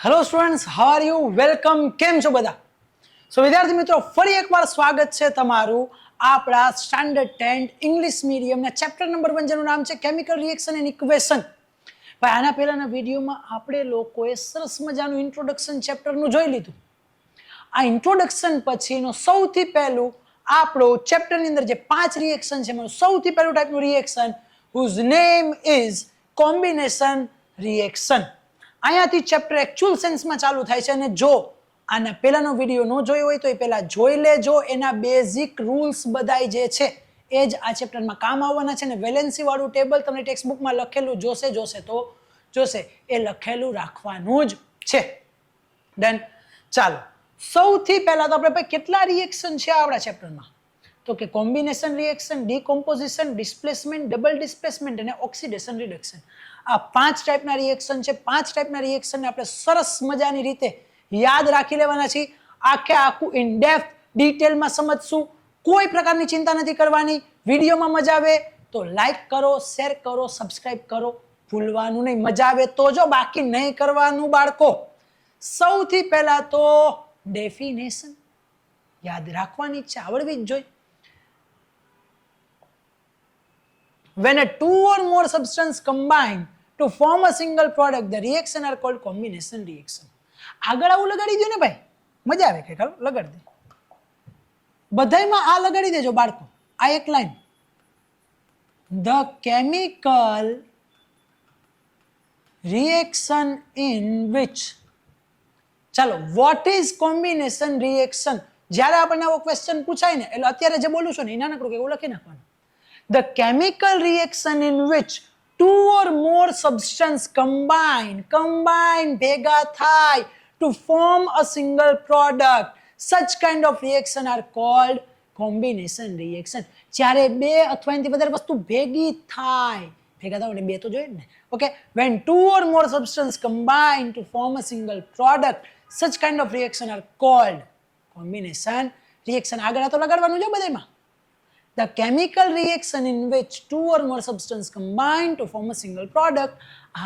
Hello students, how are you? Welcome. કેમ છો બધા? સો વિદ્યાર્થી મિત્રો, ફરી એકવાર સ્વાગત છે તમારું આપણા સ્ટાન્ડર્ડ 10 ઇંગ્લિશ મીડિયમના ચેપ્ટર નંબર 1 જેનું નામ છે કેમિકલ રિએક્શન એન્ડ ઇક્વેશન. ભાઈ, આના પહેલાના વિડીયોમાં આપણે લોકોએ સરસ મજાનું ઇન્ટ્રોડક્શન ચેપ્ટરનું જોઈ લીધું. આ ઇન્ટ્રોડક્શન પછીનો સૌથી પહેલું આપણો ચેપ્ટરની અંદર જે 5 રિએક્શન છે, એમાં સૌથી પહેલું ટાઈપનું reaction whose name is combination reaction. અહીંયાથી ચેપ્ટર એકચ્યુઅલ સેન્સમાં ચાલુ થાય છે, અને જો આના પહેલાનો વિડીયો ન જોયો હોય તો એ પહેલા જોઈ લેજો. એના બેઝિક રૂલ્સ બધાય જે છે એ જ આ ચેપ્ટરમાં કામ આવવાના છે. અને વેલેન્સી વાળું ટેબલ તમને ટેક્સ્ટબુકમાં લખેલું જોશે એ લખેલું રાખવાનું જ છે. ડન. ચાલો, સૌથી પહેલા તો આપણે કેટલા રિએક્શન છે આપણા ચેપ્ટરમાં? તો કે combination reaction, decomposition, displacement, double displacement અને ઓક્સિડેશન રિડક્શન. આ 5 ટાઈપના રિએક્શન છે. 5 ટાઈપના રિએક્શનને આપણે સરસ મજાની રીતે યાદ રાખી લેવાના છે. આખું ઇન ડેપ્થ ડિટેલમાં સમજશું. કોઈ પ્રકારની ચિંતા નથી કરવાની. વિડીયોમાં મજા આવે તો લાઈક કરો, શેર કરો, સબસ્ક્રાઇબ કરો. ભૂલવાનું નહીં. મજા આવે તો જો, બાકી નહીં કરવાનું બાળકો. સૌથી પહેલા તો ડેફિનેશન યાદ રાખવાની છે, આવડવી જ જોઈએ. When a two or more substances combine to form a single product, the reaction are called combination reaction. આગળ આવું લગાડી દો ને ભાઈ, મજા આવે કે ચાલો લગાડી દે. બધાયમાં આ લગાડી દેજો બાળકો. આ એક line, the chemical reaction in which, ચાલો, what is combination reaction? જ્યારે આપણને આવો ક્વેશ્ચન પૂછાય ને, એટલે અત્યારે જે બોલું છું ને એ નાનકડું કે એવું લખી નાખવાનું. The chemical reaction in which two or more substances combine ભેગા થાય to form a single product. Such kind of reaction are called combination reaction. જ્યારે બે અથવા એનાથી વધારે વસ્તુ ભેગી થાય એટલે બે તો જોઈએ ને. Okay, when two or more substances combine to form a single product, such kind of reaction are called combination reaction. આગળ તો લગાડવાનું છે બધામાં. The chemical reaction in which two or more substances combine to form a single product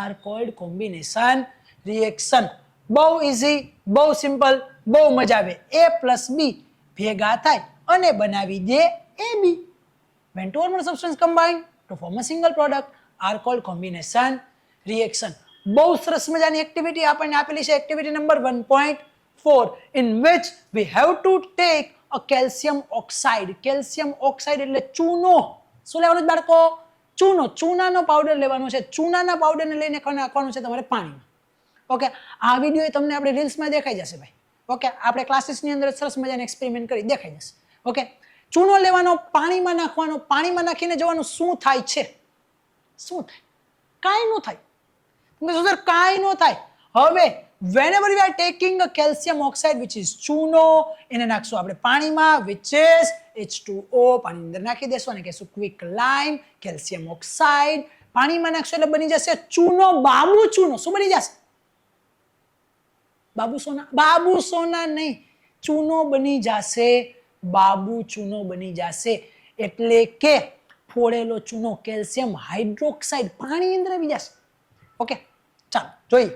are called combination reaction. બહુ easy, બહુ simple, બહુ મજા આવે. A plus B ભેગા થાય અને બનાવી દે AB. When two or more substances combine to form a single product are called combination reaction. બહુ સરસ મજાની એક્ટિવિટી આપણને આપેલી છે, activity number 1.4, in which we have to take a calcium oxide. Calcium oxide એટલે ચૂનો. શું લેવાનું છે બાળકો? ચૂનો. ચૂનાનો પાવડર લેવાનો છે. ચૂનાના પાવડરને લઈને નાખવાનું છે તમારે પાણીમાં. ઓકે, આ વિડીયો તમને આપણે રીલ્સમાં દેખાઈ જશે ભાઈ. ઓકે, આપણે ક્લાસીસની અંદર સરસ મજાનો એક્સપેરિમેન્ટ કરી દેખાઈ જશે. ઓકે, ચૂનો લેવાનો, પાણીમાં નાખવાનો, પાણીમાં નાખીને જોવાનું શું થાય છે. શું થાય? કાંઈ ન થાય. સર કાંઈ ન થાય. હવે whenever we are taking a calcium oxide which is ચૂનો, એને નાખશું આપણે પાણીમાં, which is H2O. પાણી અંદર નાખી દેશું અને કહેશું ક્વિક લાઇમ કેલ્શિયમ ઓક્સાઇડ. પાણીમાં નાખશું એટલે બની જશે ચૂનો, બાબુ ચૂનો. શું બની જશે? બાબુ સોના? બાબુ સોના નહીં, ચૂનો બની જશે. બાબુ ચૂનો બની જશે એટલે કે ફોડેલો ચૂનો, કેલ્શિયમ હાઇડ્રોક્સાઇડ પાણી અંદર આવી જશે. ઓકે, ચાલો જોઈએ.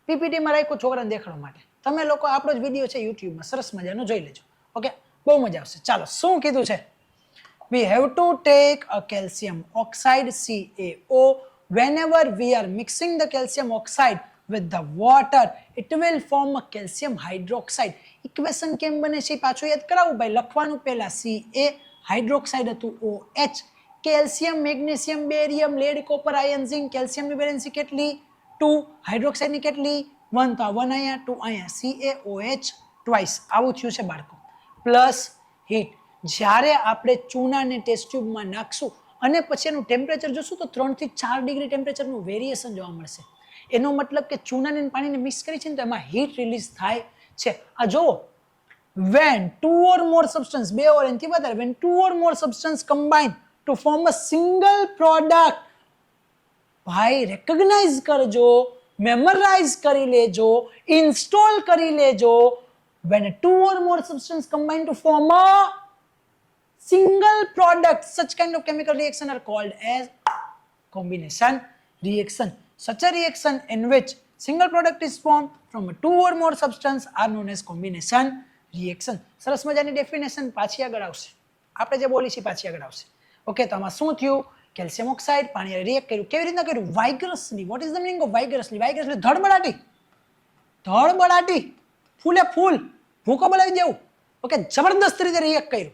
પીપીટીમાં રાખ્યું છોકરાને દેખાડવા માટે. તમે લોકો આપણો જ વિડીયો છે યુટ્યુબમાં સરસ મજાનો જોઈ લેજો. ઓકે, બહુ મજા આવશે. ચાલો, શું કીધું છે? We have to take a calcium oxide CaO. Whenever we are mixing the calcium oxide with the water, it will form a calcium hydroxide. Equation કેમ બને છે પાછું યાદ કરાવું ભાઈ. લખવાનું પહેલા Ca, હાઇડ્રોક્સાઇડ હતું OH, calcium, magnesium, barium, lead, copper, iron, zinc. કેલ્શિયમની વેલેન્સી કેટલી? 2. હાઇડ્રોક્સાઇડની કેટલી? 1. તો 1 અહીંયા, 2 અહીંયા. CaOH twice. આવું થયું છે બાળકો. Plus heat. જ્યારે આપણે ચૂનાને ટેસ્ટ ટ્યુબમાં નાખશું અને પછી એનું ટેમ્પરેચર જોશું તો 3 થી 4 ડિગ્રી ટેમ્પરેચરનું વેરિએશન જોવા મળશે. એનો મતલબ કે ચૂનાને પાણીને મિક્સ કરી છે ને તો એમાં હીટ રિલીઝ થાય છે. આ જુઓ, when two or more substances, બે or એનાથી વધારે, when two or more substances combine to form a single product. ભાઈ રેકગ્નાઇઝ કરજો, મેમરાઇઝ કરી લેજો, ઇન્સ્ટોલ કરી લેજો. When two or more substances combine to form a single product. Such kind of chemical reaction are called as combination reaction. Such a reaction in which single product is formed from two or more substance are known as combination reaction. સરસ મજાની definition પાછી આગળ આવશે, આપણે જે બોલી છે પાછી આગળ આવશે. ઓકે, તો આમાં શું થયું? કેલ્શિયમ ઓક્સાઇડ પાણી રિએક્ટ કર્યું. કેવી રીતના કર્યું? Vigorously. What is the meaning of vigorously? Vigorously ધડબડાટી, ધડબડાટી, ફૂલે ફૂલ, ભૂકો બોલાવી દેવું. ઓકે, જબરદસ્ત રીતે રિએક્ટ કર્યું.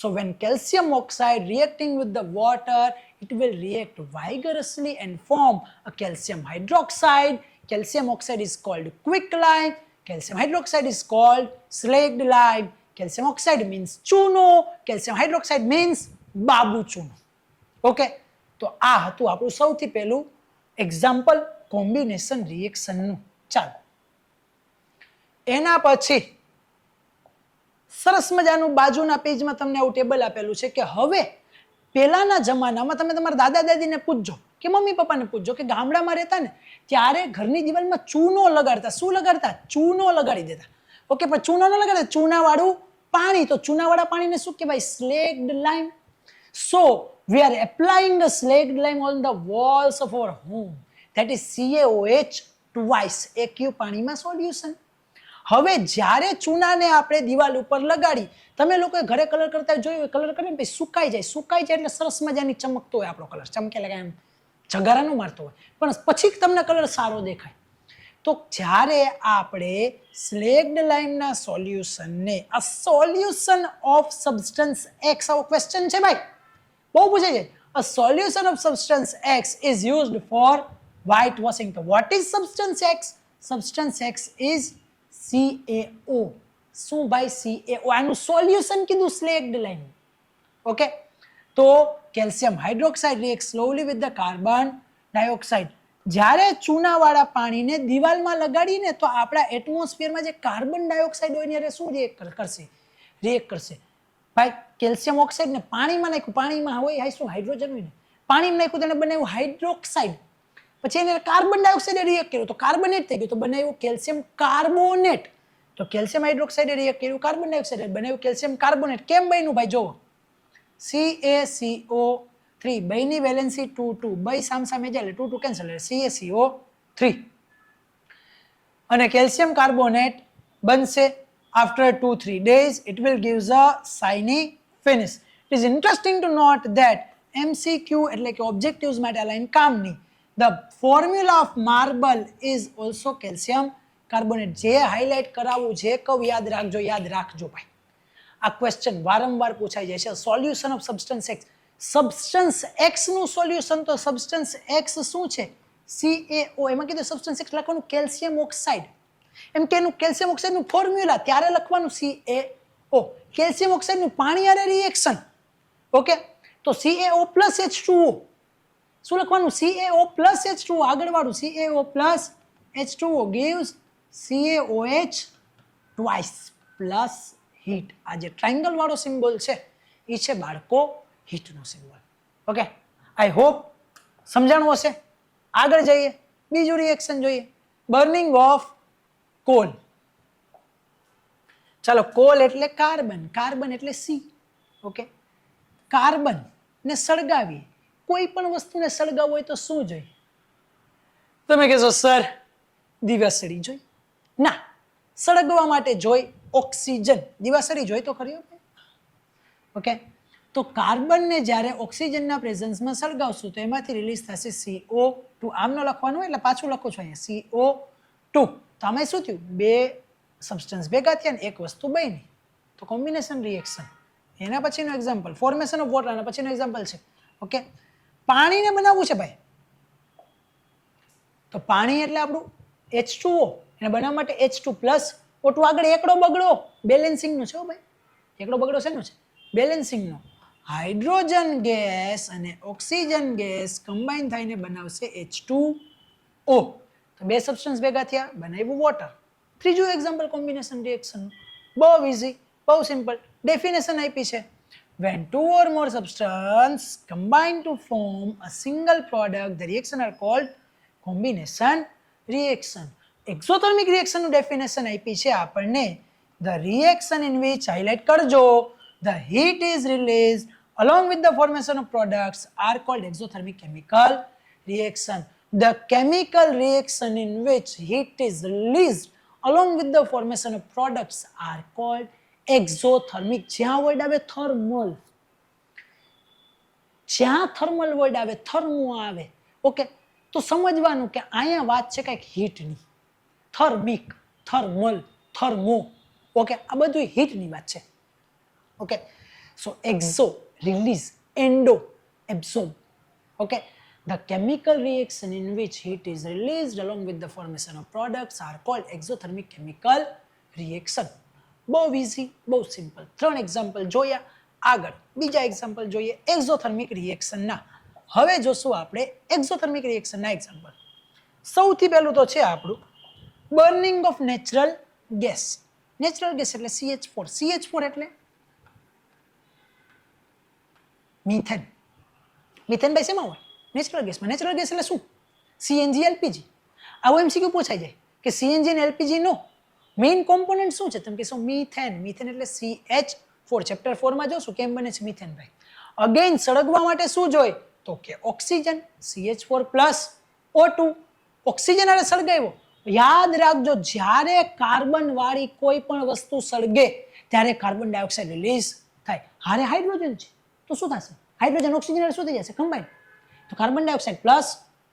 So when calcium oxide reacting with the water, it will react vigorously and form a calcium hydroxide. Calcium oxide is called quicklime. Calcium hydroxide is called slaked lime. Calcium oxide means ચૂનો. Calcium hydroxide means Babu ચૂનો. Okay, તો આ હતું આપણું સૌથી પહેલું example combination રિએક્શનનું. ચાલો, એના પછી સરસ મજાનું બાજુના પેજમાં તમને આવું ટેબલ આપેલું છે કે હવે પહેલાના જમાનામાં તમે તમારા દાદા દાદીને પૂછજો કે મમ્મી પપ્પાને પૂછજો કે ગામડામાં રહેતા ને ત્યારે ઘરની દિવાલમાં ચૂનો લગાડતા. શું લગાડતા? ચૂનો લગાડી દેતા. ઓકે, પણ ચૂનો ન લગાડે, ચૂનાવાળું પાણી. તો ચૂનાવાળા પાણીને શું કહેવાય? સ્લેક્ડ લાઇમ. સો we are applying a slaked lime on the walls of our home. That is CaOH twice. AQ પાણીમાં સોલ્યુશન. હવે જ્યારે ચૂનાને આપણે દિવાલ ઉપર લગાડી, તમે લોકોએ ઘરે કલર કરતા જોયું, કલર કરીને પછી સુકાઈ જાય. સુકાઈ જાય એટલે સરસ મજાની ચમકતો હોય આપણો કલર, ચમકે લાગે એમ જગારા ન મારતો હોય, પણ પછી તમને કલર સારો દેખાય. તો જ્યારે આપણે સ્લેક્ડ લાઇમના સોલ્યુશનને, આ સોલ્યુશન ઓફ સબસ્ટન્સ એક્સ, આવો ક્વેશ્ચન છે ભાઈ, બહુ પૂછાય છે. A solution of substance X is used for white washing. તો what is substance X? Substance X is CaO. શું ભાઈ? CaO. આનું સોલ્યુશન કીધું સ્લેક્ડ લાઇમ. ઓકે, તો calcium hydroxide react slowly with the carbon dioxide. જ્યારે ચૂનાવાળા પાણીને દિવાલમાં લગાડીને તો આપણા એટમોસ્ફિયરમાં જે કાર્બન ડાયોક્સાઇડ હોય એને શું રિએક્ટ કરશે? રિએક્ટ કરશે. ભાઈ કેલ્શિયમ ઓક્સાઇડ ને પાણીમાં નાખ્યું, પાણીમાં હોય શું? હાઇડ્રોજન હોય ને, પાણીમાં નાખ્યું તો એને બનાવ્યું હાઇડ્રોક્સાઇડ. પછી એને કાર્બન ડાયોક્સાઇડ રિએક્ટ કર્યું તો કાર્બોનેટ થઈ ગયું, તો બનાવ્યું કેલ્શિયમ કાર્બોનેટ. તો કેલ્શિયમ હાઇડ્રોક્સાઇડ રિએક્ટ કર્યું કાર્બન ડાયોક્સાઇડ, બનાવ્યું કેલ્શિયમ કાર્બોનેટ. કેમ બન્યું ભાઈ? જોવો, CaCO3, બેની વેલેન્સી 2 2, બે સામસામે જાય એટલે 2 2 કેન્સલ, એટલે CaCO3 અને કેલ્શિયમ કાર્બોનેટ બનશે. After 2-3 days, it will give a shiny finish. It is interesting to note that MCQ એટલે કે objectives માટે align કામની. The formula of marble is also calcium carbonate. જે હાઇલાઇટ કરાવવું, જે કહું યાદ રાખજો ભાઈ. આ ક્વેશ્ચન વારંવાર પૂછાઈ જાય છે. Solution of substance x. Substance x નું સોલ્યુશન, તો સબસ્ટન્સ એક્સ શું છે? CaO. એમાં કીધું સબસ્ટન્સ એક્સ લખવાનું કેલ્શિયમ ઓક્સાઇડ. એમ કે એનું કેલ્શિયમ ઓક્સાઇડનું ફોર્મ્યુલા ત્યારે લખવાનું CaO. કેલ્શિયમ ઓક્સાઇડનું પાણી હારે રિએક્શન. ઓકે, તો CaO પ્લસ H2O. શું લખવાનું? CaO plus H2O. આગળવાળું CaO plus H2O gives CaOH twice plus heat. આ જે ટ્રાયંગલ વાળો સિમ્બોલ છે એ છે બાળકો હીટનો સિમ્બોલ. ઓકે, આઈ હોપ સમજાણું હશે. આગળ જઈએ, બીજું રિએક્શન જોઈએ, બર્નિંગ ઓફ કોલ. ચાલો, કોલ એટલે કાર્બન, કાર્બન એટલે C. ઓકે, કાર્બન ને સળગાવીએ. કોઈ પણ વસ્તુને સળગાવવું હોય તો શું જોઈએ? તમે કહેશો સર દિવાસળી જોઈ. ના, સળગવા માટે જોઈ ઓક્સિજન. દિવાસળી જોઈ તો ખરી. ઓકે, તો કાર્બનને જ્યારે ઓક્સિજનના પ્રેઝન્સમાં સળગાવશું તો એમાંથી રિલીઝ થશે CO2. આમ ન લખવાનું એટલે પાછું લખું છું અહીંયા CO2. તો આમાં શું થયું? બે સબસ્ટન્સ ભેગા થયા ને એક વસ્તુ બની. તો કોમ્બિનેશન રિએક્શન. એના પછીનું એક્ઝામ્પલ ફોર્મેશન ઓફ વોટર. એના પછીનું એક્ઝામ્પલ છે ઓકે, પાણીને બનાવવું છે ભાઈ. તો પાણી એટલે આપણું H2O. એને બનાવવા માટે H2 પ્લસ O2. આગળ એકડો બગડો બેલેન્સિંગનો છે ભાઈ. એકડો બગડો શેનો છે? બેલેન્સિંગનો. હાઇડ્રોજન ગેસ અને ઓક્સિજન ગેસ કમ્બાઈન થઈને બનાવશે H2O. તો બે સબસ્ટન્સ ભેગા થયા, બનાવ્યું વોટર. ત્રીજું એક્ઝામ્પલ કોમ્બિનેશન રિએક્શન. બહુ ઇઝી, બહુ સિમ્પલ. ડેફિનેશન આપી છે. When two or more substances combine to form a single product, the reaction are called combination reaction. Exothermic reaction નું ડેફિનેશન આપી છે આપણને. The reaction in which, highlight કરજો, the heat is released along with the formation of products are called exothermic chemical reaction. The chemical reaction in which heat is released along with the formation of products are called exothermic. જ્યાં word આવે thermal, જ્યાં thermal word આવે, thermo આવે, okay, તો સમજવાનું કે અહીંયા વાત છે કંઈક હીટની. થર્મિક, થર્મલ, થર્મો, ઓકે, આ બધું હીટની વાત છે. Okay, so એક્ઝો release, endo absorb. Okay, the chemical reaction in which heat is released along with the formation of products are called exothermic chemical reaction. બહુ easy, બહુ simple. 3 એક્ઝામ્પલ જોયા. આગળ બીજા example જોઈએ એક્ઝોથર્મિક રિએક્શનના. હવે જોશું આપણે એક્ઝોથર્મિક રિએક્શનના એક્ઝામ્પલ. સૌથી પહેલું તો છે આપણું burning of natural gas. Natural gas એટલે CH4. CH4 એટલે મિથેન. મિથેન ભાઈ શેમાં હોય? નેચરલ ગેસમાં. નેચરલ ગેસ એટલે શું? CNG LPG. આવું MCQ પૂછાઈ જાય કે CNG અને LPG નો મેઇન કોમ્પોનન્ટ શું છે? તમે કહેશો મિથેન. મિથેન એટલે CH4. ચેપ્ટર 4 માં જોશું કેમ બને છે મિથેન ભાઈ. અગેન સળગવા માટે શું જોઈએ? તો કે oxygen, CH4 plus O2. Oxygen અરે સળગાવ્યો. યાદ રાખજો જ્યારે કાર્બન વાળી કોઈ પણ વસ્તુ સળગે ત્યારે કાર્બન ડાયોક્સાઇડ રિલીઝ થાય. હારે હાઇડ્રોજન છે તો શું થશે? હાઇડ્રોજન ઓક્સિજન શું થઈ જશે? કમ્બાઈન. તો carbon dioxide plus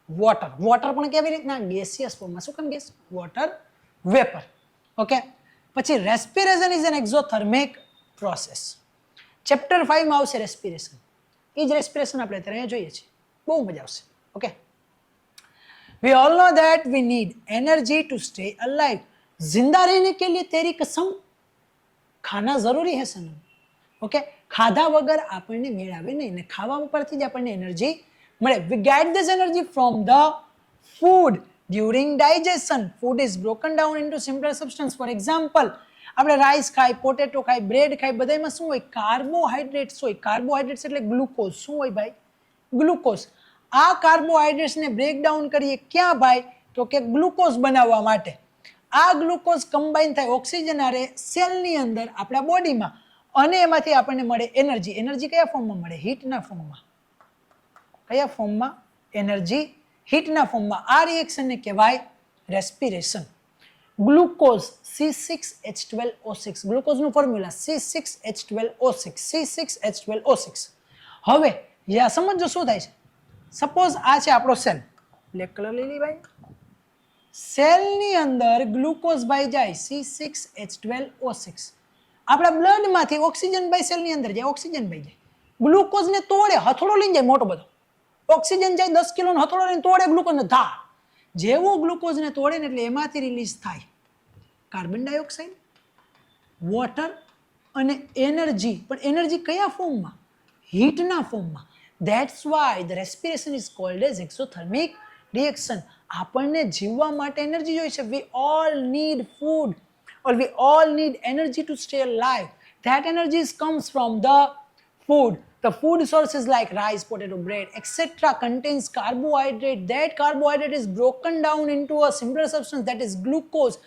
water. Water પણ કેવી રીતના? ગેસિયસ ફોર્મમાં. શું કામ ગેસ? Water vapour. ઓકે, પછી respiration is an exothermic process. Chapter 5 માં આવશે રેસ્પિરેશન. એ જ રેસ્પિરેશન આપણે અત્યારે અહીંયા જોઈએ છીએ. બહુ મજા આવશે. Okay, we all know that we need energy to stay alive. जिंदा रहने के लिए तेरी कसम खाना जरूरी है सनम. ओके, ખાધા વગર આપણને મેળ આવે નહીં ને ખાવા ઉપરથી જ આપણને એનર્જી મળે. We get this energy from the food during digestion. Food is broken down into simpler substance. For example, આપણે રાઈસ ખાય, પોટેટો ખાય, બ્રેડ ખાય, બધામાં શું હોય? કાર્બોહાઈડ્રેટ્સ હોય. કાર્બોહાઈડ્રેટ્સ એટલે ગ્લુકોઝ. શું હોય ભાઈ? ગ્લુકોઝ. આ કાર્બોહાઈડ્રેટ્સને બ્રેકડાઉન કરીએ ક્યાં ભાઈ? તો કે ગ્લુકોઝ બનાવવા માટે. આ ગ્લુકોઝ કમ્બાઈન થાય ઓક્સિજન આરે સેલની અંદર આપણા બોડીમાં અને એમાંથી આપણને મળે એનર્જી. એનર્જી કયા ફોર્મમાં મળે? હીટના ફોર્મમાં. કયા ફોર્મમાં? એનર્જી હીટના ફોર્મમાં. આ રિએક્શનને કહેવાય respiration. Glucose C6H12O6. ગ્લુકોઝનું formula C6H12O6. C6H12O6. હવે સમજો શું થાય છે. સપોઝ આ છે આપણો સેલ. બ્લેક કલર લઈ લી ભાઈ. સેલની અંદર ગ્લુકોઝ ભાઈ જાય C6H12O6. આપણા બ્લડમાંથી ઓક્સિજન ભાઈ સેલની અંદર જાય. ઓક્સિજન ભાઈ જાય. ગ્લુકોઝને તોડે, હથોડો લઈને જાય મોટો બધો. ઓક્સિજન જાય 10 કિલોનો હથોડો લઈને તોડે ગ્લુકોઝને. ધા જેવું ગ્લુકોઝને તોડે ને એટલે એમાંથી રિલીઝ થાય કાર્બન ડાયોક્સાઇડ, વોટર અને એનર્જી. પણ એનર્જી કયા ફોર્મમાં? હીટના ફોર્મમાં. That's why the respiration is called as exothermic reaction. આપણને જીવવા માટે એનર્જી જોઈએ છે. We all need food or we all need energy to stay alive. That energy comes from the food. The food sources like rice, potato, bread, etc. contains carbohydrate. That carbohydrate is broken down into a simpler substance that is glucose.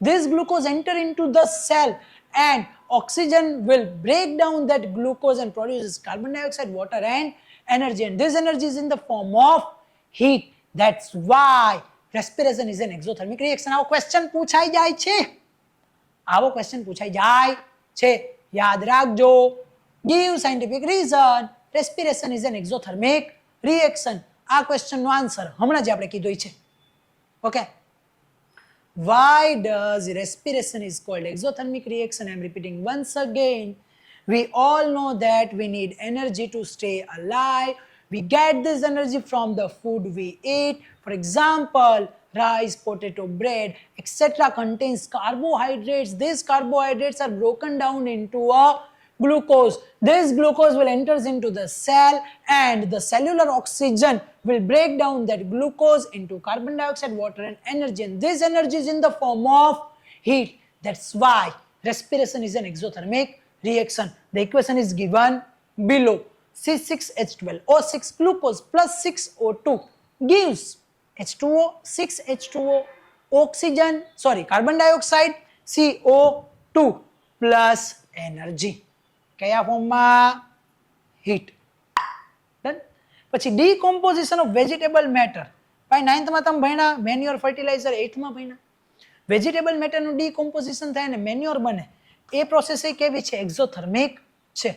This glucose enter into the cell and oxygen will break down that glucose and produces carbon dioxide, water and energy. And this energy is in the form of heat. That's why respiration is an exothermic reaction. આવો question પૂછાઈ જાય છે. આવો question પૂછાઈ જાય છે. યાદ રાખજો. Give scientific reason. Respiration is an exothermic reaction. આ ક્વેશ્ચનનો આન્સર હમણાં જ આપણે કીધું છે. Okay, why does respiration is called exothermic reaction? I am repeating once again. We all know that we need energy to stay alive. We get this energy from the food we eat. For example, rice, potato, bread, etc. contains carbohydrates. These carbohydrates are broken down into a glucose. This glucose will enter into the cell and the cellular oxygen will break down that glucose into carbon dioxide, water and energy. And this energy is in the form of heat. That's why respiration is an exothermic reaction. The equation is given below. C6H12O6 glucose plus 6O2 gives H2O, 6H2O, oxygen, carbon dioxide, CO2 plus energy. કયા ફોર્મમાં? Heat. Done. પછી ડીકોમ્પોઝિશન of vegetable matter. ભાઈ 9th માં તમે ભણ્યા manure fertiliser, 8th માં ભણ્યા. Vegetable મેટરનું ડીકોમ્પોઝિશન થાય ને મેન્યુઅર બને, એ પ્રોસેસ એ કેવી છે? એક્ઝોથર્મિક છે.